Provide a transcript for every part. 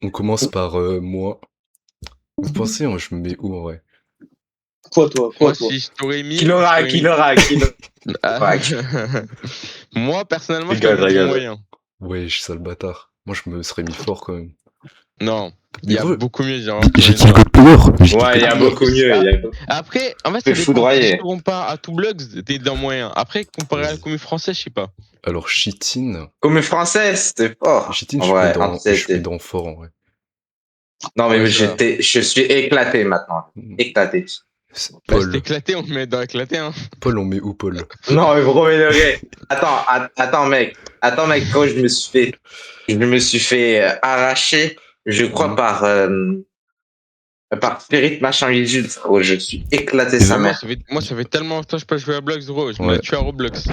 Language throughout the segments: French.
On commence par moi. Vous pensez, je me mets où en vrai? Moi, si je t'aurais mis. Qui l'aura. Ah. Moi, personnellement, je t'aurais mis moyen. Ouais, je suis sale bâtard. Moi, je me serais mis fort quand même. Non, il y a gros, beaucoup mieux. J'ai dit God Power. Ouais, il y a beaucoup mieux. Après, en fait, ça dépend. Si tu compares à tout Blogs, t'es dans moyen. Après, comparé à la commu française, je sais pas. Alors, Chitin. Commu française, c'était fort. Chitin, je suis dans fort en vrai. Non, mais je suis éclaté maintenant. Éclaté. Paul. Éclaté, on le met dans éclaté, hein. Paul, on met où, Paul? Non, mais premier degré. Attends, mec, quand je me suis fait arracher, je crois par Spirit machin Lizud, gros, je suis éclaté sa mère. Moi, ça fait tellement longtemps que je peux jouer à Blox, gros. Je me tue à Roblox.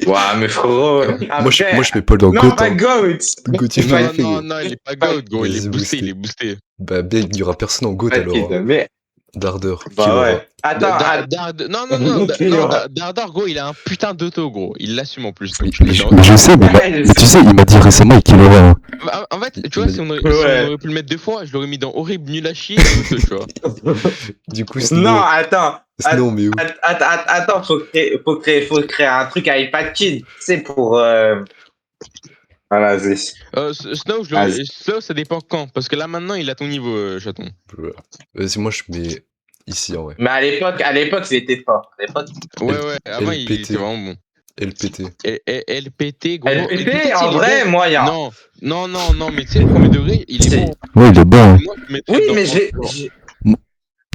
Ouais, mais frérot. Moi, je mets Paul dans Goat. Non, pas Goat. Non, il est pas Goat, gros. Il est boosté. Bah, bien, il y aura personne en Goat alors. Mais... Dardeur. Bah ouais. Attends. Non, Dardeur, gros, il a un putain d'auto, gros. Il l'assume en plus. Je sais, mais tu sais, il m'a dit récemment qu'il aurait. En fait, tu vois, si on aurait pu le mettre 2 fois, je l'aurais mis dans horrible, nul à chier, tu vois. Du coup, non, attends. Snow, mais où? Attends, faut créer un truc à iPad Kid. C'est pour. Voilà, vas-y. Snow, ça dépend quand. Parce que là, maintenant, il a ton niveau, chaton. Vas-y, moi, je mets ici, en vrai. Mais à l'époque, il était fort. Ouais, avant, il était vraiment bon. LPT. LPT, gros. LPT, en vrai, moyen. Non, mais tu sais, le premier degré, il est bon. Ouais, il est bon. Oui, mais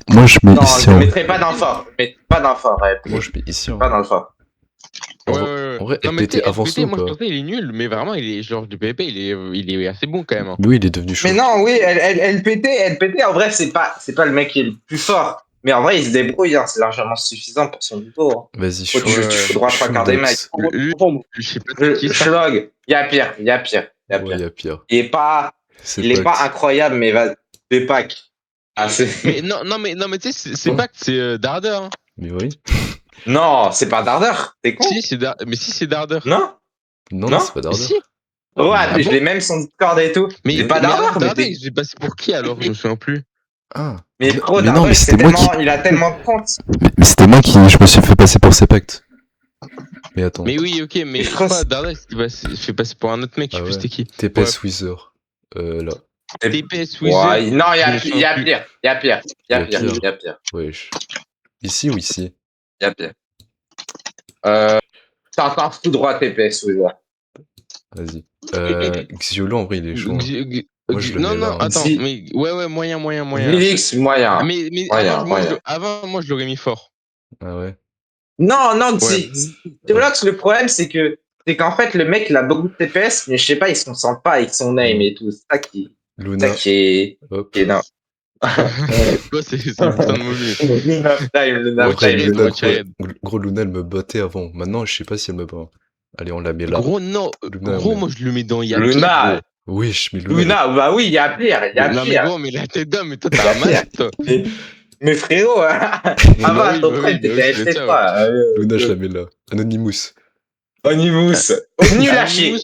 moi, je mets ici. Non, je mettrais pas dans fort. Moi, je mets ici. Pas dans le fort. Ouais. En vrai, LPT avance ou moi, je pas? pensais il est nul, mais vraiment, il est genre du PvP, il est assez bon quand même. Oui, il est devenu chaud. Mais non, oui, LPT, en vrai, c'est pas le mec qui est le plus fort. Mais en vrai, il se débrouille, hein, c'est largement suffisant pour son niveau. Hein. Vas-y, tu faudras pas garder mec. Je sais pas qui c'est. Shlog, il y a pire. Ouais, il y a pire. Il est pas incroyable, mais va des packs. Mais non, mais tu sais, c'est pas que c'est Dardeur. Hein. Mais oui. Non, c'est pas Dardeur. T'es con? Mais si, c'est Dardeur. Non, c'est pas Dardeur. Si. Ouais, je l'ai même son Discord et tout. Mais c'est pas Dardeur. J'ai passé pour qui alors? Je me souviens plus. Ah. Mais non, c'était moi qui. Il a tellement de comptes. Mais c'était moi qui. Je me suis fait passer pour Sepect. Mais attends. Mais oui, ok, mais je crois pas Dardeur, il se fait passer pour un autre mec, je sais plus c'était qui. TPS Wither. Là. TPS Wither. Ouais, non, il y a pire. Wesh. Ici ou ici? Il y a pire. T'entends tout droit TPS Wither. Vas-y. Xiolo, en vrai, il est chaud. Moi, je le mets là, attends, mais ouais, moyen. Vilix, moyen. Mais avant, moi, je l'aurais mis fort. Ah ouais? Non, Xylox, le problème, c'est qu'en fait, le mec, il a beaucoup de TPS, mais je sais pas, il se concentre pas avec son name et tout. C'est ça qui est non. C'est le putain de Luna Prime. Gros, Luna, elle me battait avant. Maintenant, je sais pas si elle me bat. Allez, on la met là. Gros, non. Gros, moi, je le mets dans Luna. Oui, je mets Luna. Bah oui, il y a pire. Non, mais gros, mais la tête d'homme, mais toi, t'as un masque, toi. Mais frérot, avant, ton frère, t'étais pas. Luna, je la mets là. Anonymous. Nul à chier.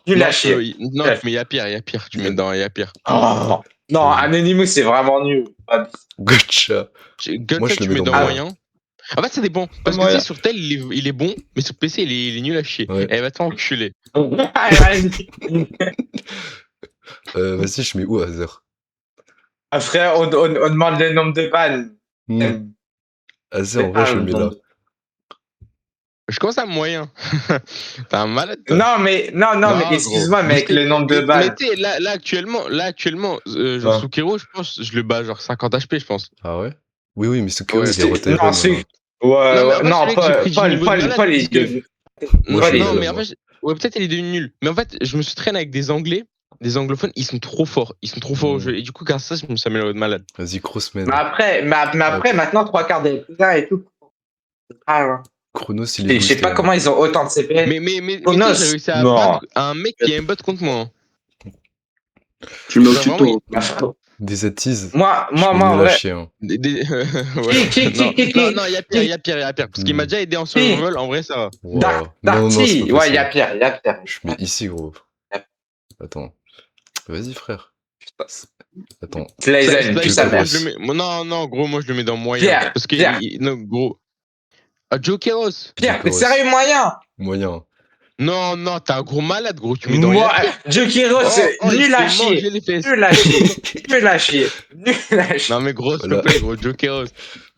Non, mais il y a pire. Tu mets dans il y a pire. Non, Anonymous, c'est vraiment nul. Gotcha. Gotcha, tu mets dans moyen. En fait, ça dépend. Parce que tu sais, sur tel, il est bon, mais sur PC, il est nul à chier. Ouais. Elle va t'enculer. Vas-y, je mets où, Azer? Ah, frère, on demande le nombre de balles. Azer, en vrai, je le mets là. Je commence à moyen. T'es un malade. Non, mais excuse-moi, mais avec le nombre de balles. Mais tu sais, là, actuellement, genre Sukiro, je pense, je le bats genre 50 HP, je pense. Ah ouais? Oui, mais Sukiro, il est roté. Non, Paul, il est non, mais en fait, peut-être il est devenu nul. Mais en fait, je me suis traîné avec des Anglais, des anglophones, ils sont trop forts. Au jeu. Et du coup, grâce à ça, je me suis amélioré de malade. Vas-y, Crossman. Mais après, maintenant, 3/4 des cousins et tout. Chronos, il est. Je sais pas comment ils ont autant de CPS. Mais Chronos, j'ai réussi à battre un mec qui a un bot contre moi. Tu me tuto. Des attises. Moi, ouais. Non, il y a pire. Parce qu'il m'a déjà aidé en survival, en vrai, ça va. Darty, ouais, il y a pire. Je mets ici, gros. Attends. Vas-y, frère. Attends. Slizen, tu sa mère. Non, gros, moi je le mets dans moyen. Pierre, Parce que, non, gros. Ah, Jokeros. Pierre, t'es sérieux, moyen? Moyen. Non, t'es un gros malade, gros. Tu mets dans Yapir. Jokeros, nul à chier. Nul à chier. Nul à chier. Nul à chier. Non, mais gros, s'il te plaît, gros, Jokeros.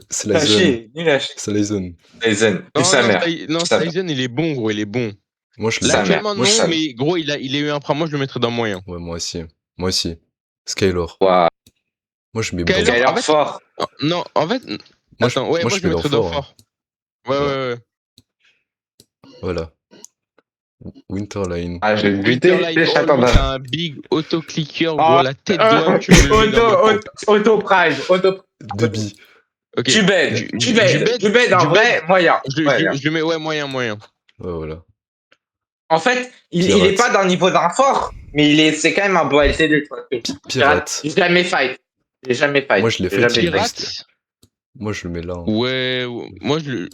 Slizen. Nul à chier. Slizen. Slizen, tu sa mère. Non, Slizen, il est bon, gros, il est bon. Moi, je Là, actuellement, non, mais gros, il a eu un prime. Moi, je le mettrais dans moyen. Ouais, moi aussi. Skylor. Wow. Moi, je mets Skylor fort. Non, en fait. Attends, ouais, moi, je le mettrais dans fort. Ouais. Voilà. Winterline. Ah, j'ai buté. C'est un big auto-clicker, gros, la tête d'homme, tu me Auto-prime. Debi. Okay. Tu baides en vrai, moyen. Je le mets, ouais, moyen. Ouais, voilà. En fait, il est pas dans le niveau d'un fort, mais c'est quand même un beau LCD. Pirate. J'ai jamais fight. Moi, je l'ai fait. Pirate. Moi, je le mets là. Hein. Ouais, moi, je le.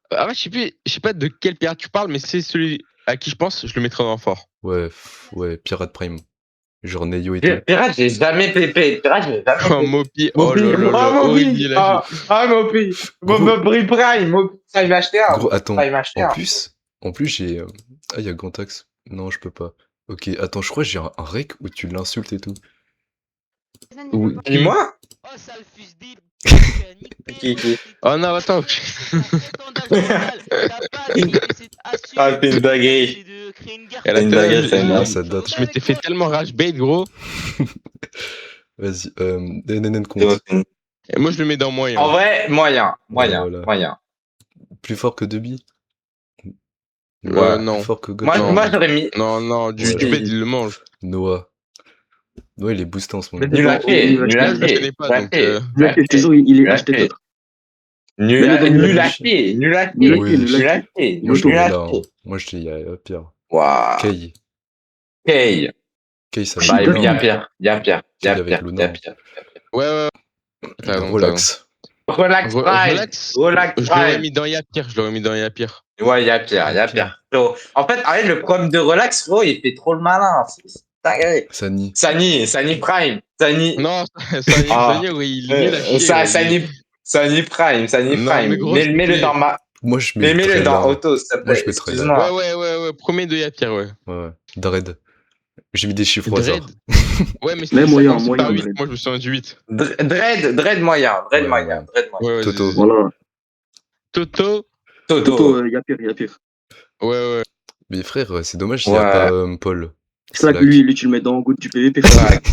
Ah ouais, je sais pas de quel pirate tu parles, mais c'est celui à qui je pense, je le mettrais dans fort. Ouais, Pirate Prime. Genre Neyo et tout. Pirate, j'ai jamais pépé. Oh, Mopi. Oh là là. Mopi. Mopi. Mopi Prime. Ça, il m'a acheté un. Gros, attends. En plus, j'ai. Ah, il y a Gantax. Non, je peux pas. Ok, attends, je crois que j'ai un rec où tu l'insultes et tout. Oui. Et moi? Oh, sale fils d'Ib. Oh non, attends. Ah, t'es une dinguerie. Je m'étais fait tellement rage bait, gros. Vas-y, DNN compte. Et moi, je le mets dans moyen. En vrai, moyen. Plus fort que Debi? Non. Plus fort que God. Moi, j'aurais mis. Non, du bait, il le mange. Noah, il est boosté en ce moment. Nul à chier. Je le connais pas, donc. Toujours, il est acheté d'autres. Nul à chier. Moi, je le mets là. Moi, je dis, il y a pire. Waouh. Kay, ça va. Il y a pire. Ouais. Relax. Relax. Je l'aurais mis dans Yapir. Ouais, Yapir. En fait, le problème de Relax, gros, il fait trop le malin. Sani Prime. Non, Sani, oui, il est nul à chier. Sani Prime. Mets-le dans ma. Moi, je mets-le dans Auto, s'il te plaît. Moi, je mettrais là. Ouais. Premier de Yapir, ouais. Ouais. Dread. J'ai mis des chiffres au hasard. Ouais, mais c'est moyen. 8. Moi, je me souviens du 8. Dread moyen. Ouais, Toto. Voilà. Toto, Yapir. Ouais. Mais frère, c'est dommage s'il n'y a pas Paul. Slack, lui, tu le mets dans Good du PVP. Slack,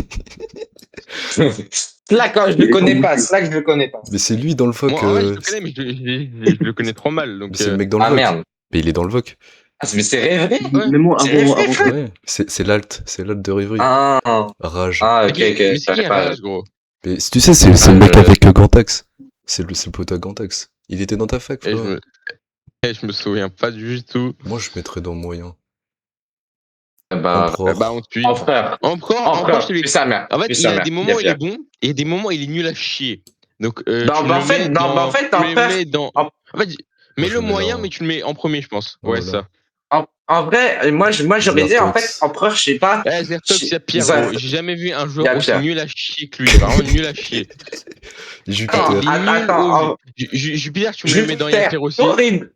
je le connais pas. Mais c'est lui dans le VOC. Moi, je le connais, mais je le connais trop mal. Donc, c'est le mec dans le VOC. Merde. Mais il est dans le VOC. Ah, mais c'est rêvé. Mais moi, avant. Ouais, c'est l'alt de Rêverie. Rage. Ah, ok. Mais c'est qui Rage, gros? Mais si tu sais, c'est le mec avec Gantax. C'est le pote à Gantax. Il était dans ta fac, frère. Je me souviens pas du tout. Moi, je mettrais dans moyen. On tue. Empereur, je te lui sa mère. En fait, il y a des moments où il est bon, et des moments où il est nul à chier. Donc, en fait, mets le moyen, mais tu le mets en premier, je pense. Ouais, ça. En vrai, moi j'aurais dit, en fait, Empereur, je sais pas. Zertox, il y a pire. J'ai jamais vu un joueur aussi nul à chier que lui. Vraiment nul à chier. Jupiter. Jupiter, tu me le mets dans Yapir aussi. Horrible.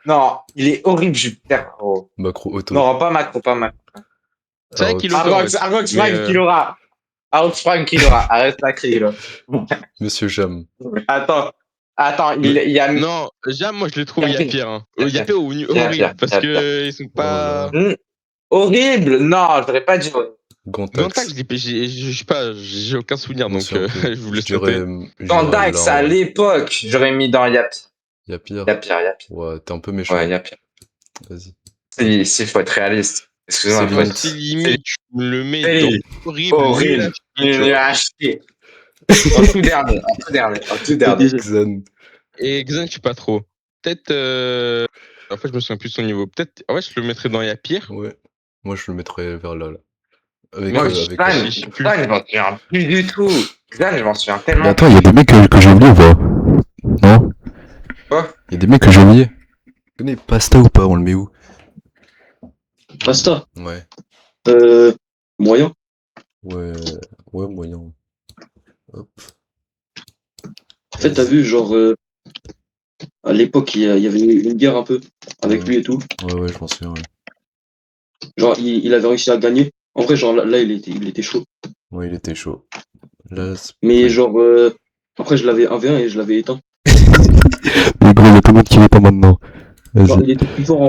Non, il est horrible, Jupiter. Macro auto. Non, pas macro. C'est vrai qu'il Arrox Prime qui l'aura. Arrête la crie, là. Monsieur Jam. Attends, il y a. Non, Jam, moi je le trouve Yapir. Yapir ou horrible, parce que ils sont pas. Horrible. Non, je voudrais pas dire. Gantax, je sais pas, j'ai aucun souvenir, donc je vous laisse sauter. Gantax, à l'époque, j'aurais mis dans Yapir. Yapir. Ouais, t'es un peu méchant. Ouais, Yapir. Vas-y. Il faut être réaliste. Excusez-moi. C'est limite, tu me le mets dans horrible. Nul à chier. En tout dernier. Xan. Et Xan, je suis pas trop. Peut-être. En fait, je me souviens plus de son niveau. Peut-être. En fait, je le mettrais dans Yapir. Ouais. Moi, je le mettrais vers là. Moi, je m'en souviens plus du tout. Xan, je m'en souviens tellement. Mais attends, il y a des mecs que j'ai oubliés ou pas? Non? Quoi? Il y a des mecs que j'ai oubliés. Tu connais Pasta ou pas? On le met où? Pasta. Ouais. Moyen. Ouais, ouais, moyen. Hop. En fait, t'as vu, genre, à l'époque, il y avait eu une guerre un peu avec lui et tout. Ouais, ouais, je m'en souviens, ouais. Genre, il avait réussi à gagner. En vrai, genre, là il était chaud. Ouais, il était chaud. Là, Mais genre, après, je l'avais 1v1 et je l'avais éteint. Mais gros, il y a tout le monde qui est pas maintenant. Genre, Vas-y. il était plus fort en